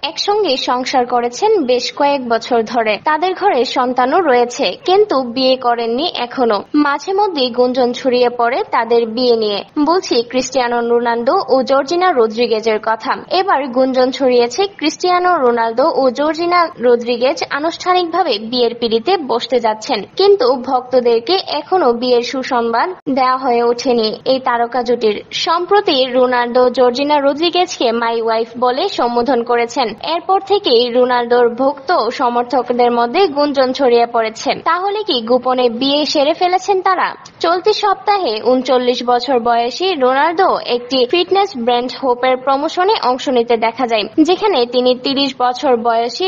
একসঙ্গে সংসার করেছেন বেশ কয়েক বছর ধরে। তাদের ঘরে সন্তানও রয়েছে, কিন্তু বিয়ে করেননি এখনো। মাঝে মধ্যেই গুঞ্জন ছড়িয়ে পড়ে তাদের বিয়ে নিয়ে। বলছি ক্রিস্টিয়ানো রোনালদো ও জর্জিনা রদ্রিগেজের কথা। এবার গুঞ্জন ছড়িয়েছে ক্রিস্টিয়ানো রোনালদো ও জর্জিনা রদ্রিগেজ আনুষ্ঠানিকভাবে বিয়ের পিঁড়িতে বসতে যাচ্ছেন, কিন্তু ভক্তদেরকে এখনো বিয়ের সুসংবাদ দেওয়া হয়ে ওঠেনি এই তারকা জুটির। সম্প্রতি রোনালদো জর্জিনা রদ্রিগেজকে মাই ওয়াইফ বলে সম্বোধন করেছেন। এরপর থেকেই রোনালদোর ভক্ত ও সমর্থকদের মধ্যে গুঞ্জন ছড়িয়ে পড়েছে। তাহলে কি গোপনে বিয়ে সেরে ফেলেছেন তারা? চলতি সপ্তাহে 39 বছর বয়সী রোনালদো একটি ফিটনেস ব্র্যান্ড হোপের প্রমোশনে অংশ নিতে দেখা যায়, যেখানে তিনি 30 বছর বয়সী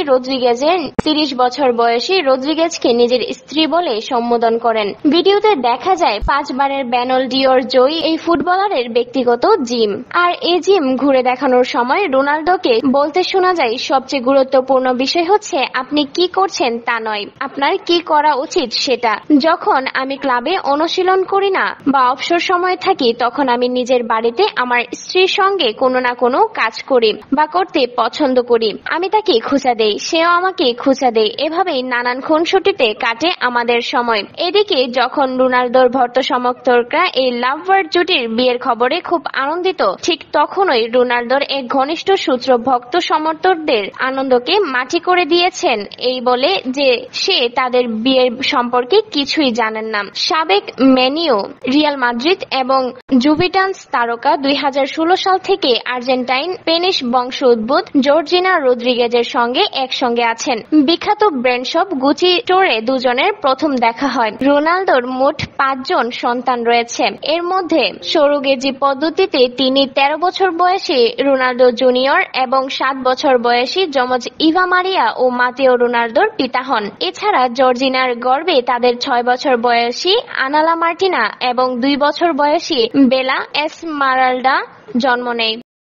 রদ্রিগেজকে নিজের স্ত্রী বলে সম্বোধন করেন। ভিডিওতে দেখা যায় 5 বারের ব্যালন ডিওর জয়ী এই ফুটবলারের ব্যক্তিগত জিম। আর এই জিম ঘুরে দেখানোর সময় রোনালদোকে বলতে শোনা যায়, সবচেয়ে গুরুত্বপূর্ণ বিষয় হচ্ছে আপনি কি করছেন তা নয়, আপনার কি করা উচিত সেটা। যখন আমি ক্লাবে অনুশীলন করি না বা অবসর সময় থাকি, তখন আমি নিজের বাড়িতে আমার স্ত্রীর সঙ্গে কোনো না কোনো কাজ করি বা করতে পছন্দ করি। আমি তাকে খোঁচা দেই, সেও আমাকে খোঁচা দেয়। এভাবেই নানান খুনসুটিতে কাটে আমাদের সময়। এদিকে যখন রোনালদোর ভক্ত সমর্থকরা এই লাভবার্ড জুটির বিয়ের খবরে খুব আনন্দিত, ঠিক তখনই রোনালদোর এক ঘনিষ্ঠ সূত্র ভক্ত সমর্থকদের আনন্দকে মাটি করে দিয়েছেন এই বলে যে সে তাদের বিয়ের সম্পর্কে কিছুই জানেন না। সাবেক ম্যানিউ, রিয়াল মাদ্রিদ এবং জুভেন্টাস তারকা 2016 সাল থেকে আর্জেন্টাইন স্প্যানিশ বংশোদ্ভূত জর্জিনা রদ্রিগেজের সঙ্গে একসঙ্গে আছেন। বিখ্যাত ব্র্যান্ড শপ গুচি স্টোরে দুজনের প্রথম দেখা হয়। রোনালদোর মোট 5 জন সন্তান রয়েছে। এর মধ্যে সরোগেজি পদ্ধতিতে তিনি 13 বছর বয়সী রোনালদো জুনিয়র এবং 7 বছর বয়সী যমজ ইভা মারিয়া ও মাতেও রোনালদোর পিতা হন। এছাড়া জর্জিনার গর্ভে তাদের 6 বছর বয়সী আনালা মার্টিনা এবং 2 বছর বয়সী বেলা এসমারালডা জন্ম নেয়।